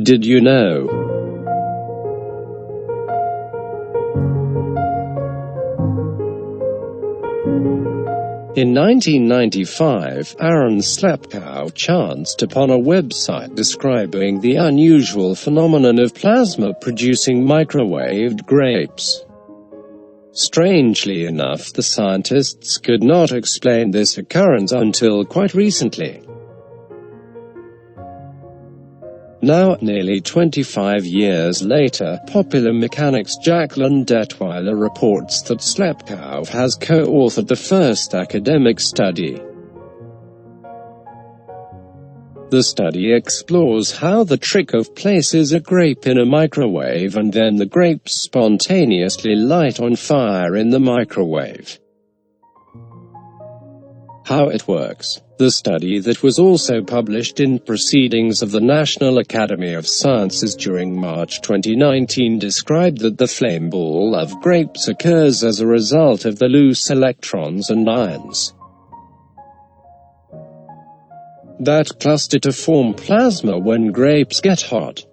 Did you know? In 1995, Aaron Slepkow chanced upon a website describing the unusual phenomenon of plasma producing microwaved grapes. Strangely enough, the scientists could not explain this occurrence until quite recently. Now, nearly 25 years later, Popular Mechanics' Jacqueline Detweiler reports that Slepkow has co-authored the first academic study. The study explores how the trick of places a grape in a microwave and then the grapes spontaneously light on fire in the microwave. How it works. The study, that was also published in Proceedings of the National Academy of Sciences during March 2019, described that the flame ball of grapes occurs as a result of the loose electrons and ions that cluster to form plasma when grapes get hot.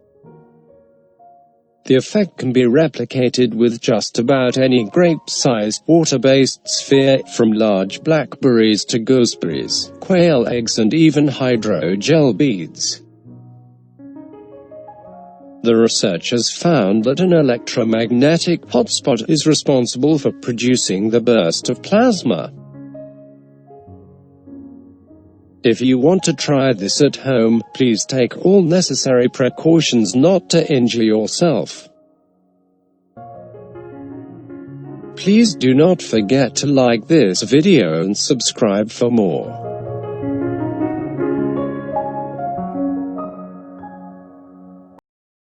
The effect can be replicated with just about any grape-sized water-based sphere, from large blackberries to gooseberries, quail eggs and even hydrogel beads. The researchers found that an electromagnetic hotspot is responsible for producing the burst of plasma. If you want to try this at home, please take all necessary precautions not to injure yourself. Please do not forget to like this video and subscribe for more.